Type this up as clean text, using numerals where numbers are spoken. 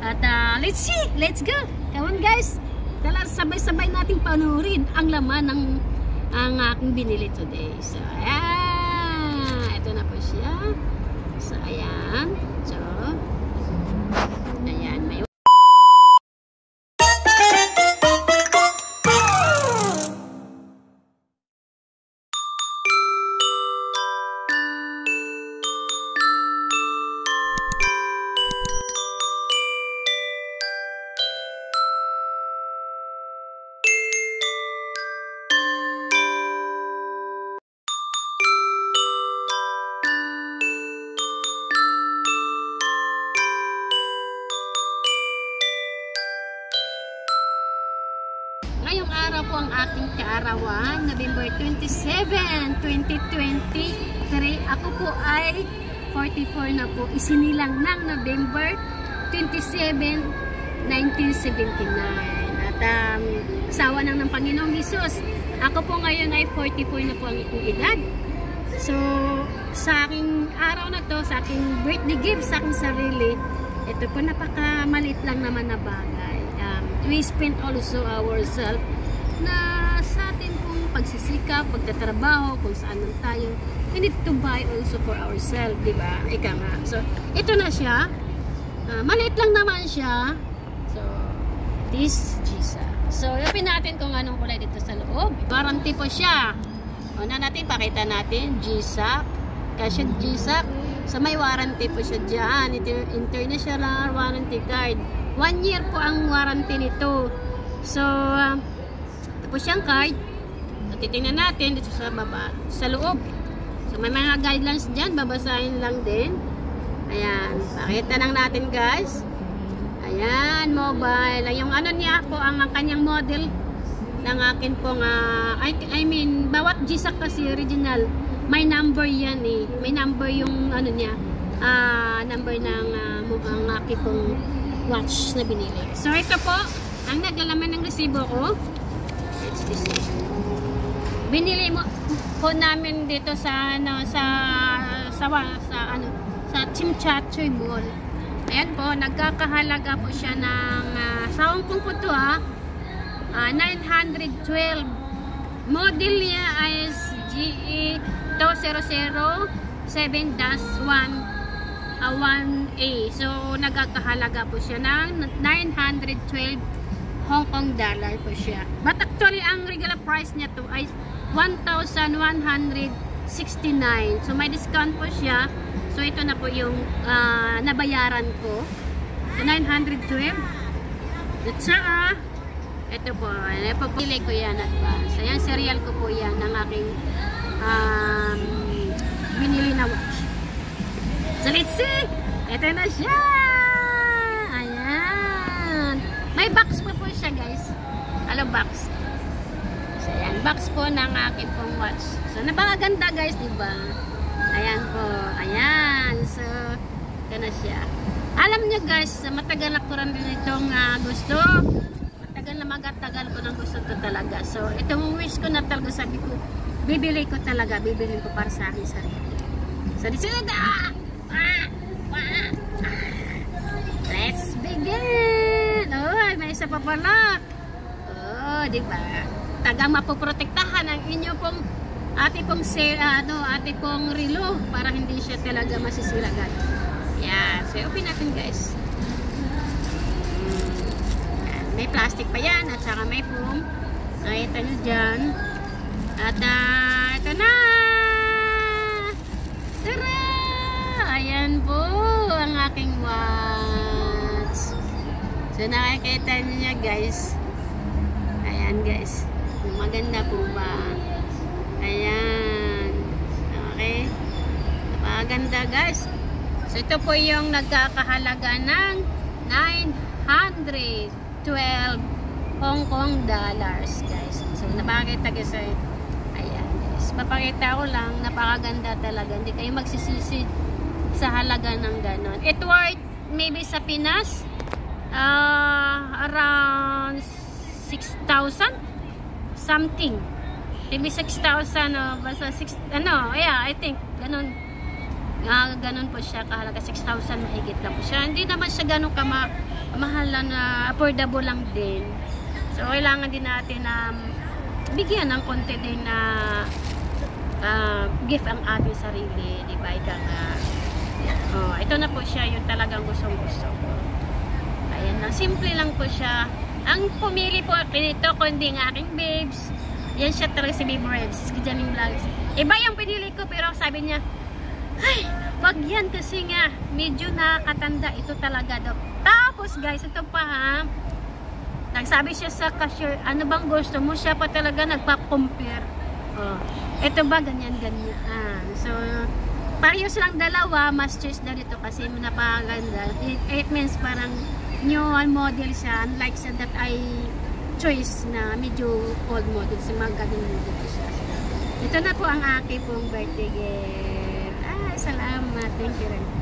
At let's see, let's go. Come on guys. Tala, sabay-sabay nating panurin ang laman ng aking binili today. So, ayan. Ito na po siya. So, ayan. So, ayan. May ngayong araw po ang ating kaarawan, November 27, 2023. Ako po ay 44 na po. Isinilang ng November 27, 1979. At asawa ng Panginoong Hesus. Ako po ngayon ay 44 na po ang aking edad. So, sa aking araw na to, sa aking birthday gift sa aking sarili, ito po napakamalit lang naman na bagay. We spend also ourselves na sa atin pong pagsisikap, pagtatrabaho, kung saan lang tayo. We need to buy also for ourselves, di ba? Ika nga. So, ito na siya. Maliit lang naman siya. So, this Jesus. So, yapin natin kung anong kulay dito sa loob. Warranty po siya. Una natin, pakita natin. G-Shock. Kasi G-Shock. So, may warranty po siya dyan. International warranty card. 1 year po ang warranty nito. So, ito po siyang card. So, titingnan natin dito sa baba, sa loob. So, may mga guidelines dyan. Babasahin lang din. Ayan. Pakita lang natin, guys. Ayan, mobile. Yung ano niya po, ang kanyang model ng akin pong, I mean, bawat G-Shock kasi original, may number yan eh. May number yung ano niya, number ng ang aking pong watch na binili. So, ito po, ang naglalaman ng resibo ko. It's this. Binili mo po namin dito sa Chimchachoy Mall. Ayan po, nagkakahalaga po siya ng sa Hong Kong po to 912. Model niya is GE 2007-1A. So, nagkakahalaga po siya ng 912 Hong Kong dollar po siya. But actually, ang regular price niya to ay 1,169. So, may discount po siya. So, ito na po yung nabayaran ko. So, 912. At saka, ito po. Napapili ko yan advance. Ayan, serial ko po yan ng aking binili na watch. So, let's see! Ito na siya! Ayan! May box pa po siya, guys. Hello, box. So, ayan. Box po ng aking pong watch. So, napakaganda, guys, diba? Ayan po. Ayan. So, ito na siya. Alam niyo, guys, matagal na ko rin itong gusto. Matagal na magatagal ko ng gusto to talaga. So, itong wish ko na talaga, sabi ko, bibili ko talaga. Bibili ko para sa akin sarili. So, dito na. Let's begin! Oh, may isa pa pala. Oh, diba? Tagang mapoprotektahan ang inyo pong ate pong relo para hindi siya talaga masisilagan. Yan. So, open natin, guys. May plastic pa yan at saka may foam. Nakita nyo dyan. At ito na! Tara! Ayan po ang aking watch. So, nakikita nyo niya, guys. Ayan, guys. Maganda po ba? Ayan. Okay. Napakaganda, guys. So, ito po yung nagkakahalaga ng 912 Hong Kong dollars, guys. So, napakita guys. Ayan, guys. Papakita ko lang. Napakaganda talaga. Hindi kayo magsisisi sa halaga ng ganon. It worth maybe sa Pinas around 6,000 something. Maybe 6,000 basta 6, yeah, I think ganon Ganun po siya kahalaga, 6,000 mahigit lang po siya. Hindi naman siya ganun mahal na, affordable lang din. So kailangan din natin na bigyan ng konti din na gift ang ating sarili, di ba? Ito na po siya yung talagang gustong-gusto ko. Ayan lang, simple lang po siya. Ang pumili po nito kundi ang aking babes. Yan siya talaga si Babe Reds, si Janine Vlogs. Iba yung pinili ko pero sabi niya, ay, wag yan kasi nga medyo nakakatanda ito talaga daw. Tapos guys, ito pa ha, nagsabi siya sa cashier, ano bang gusto mo? Siya pa talaga nagpa-compare. Ito ba ganyan. So parehas lang dalawa, mas choice na dito kasi napakaganda. It means parang new model siya, unlike sa that I choice na medyo old model, si magandang model siya. Ito na po ang aking pong birthday gift. Salamat, thank you.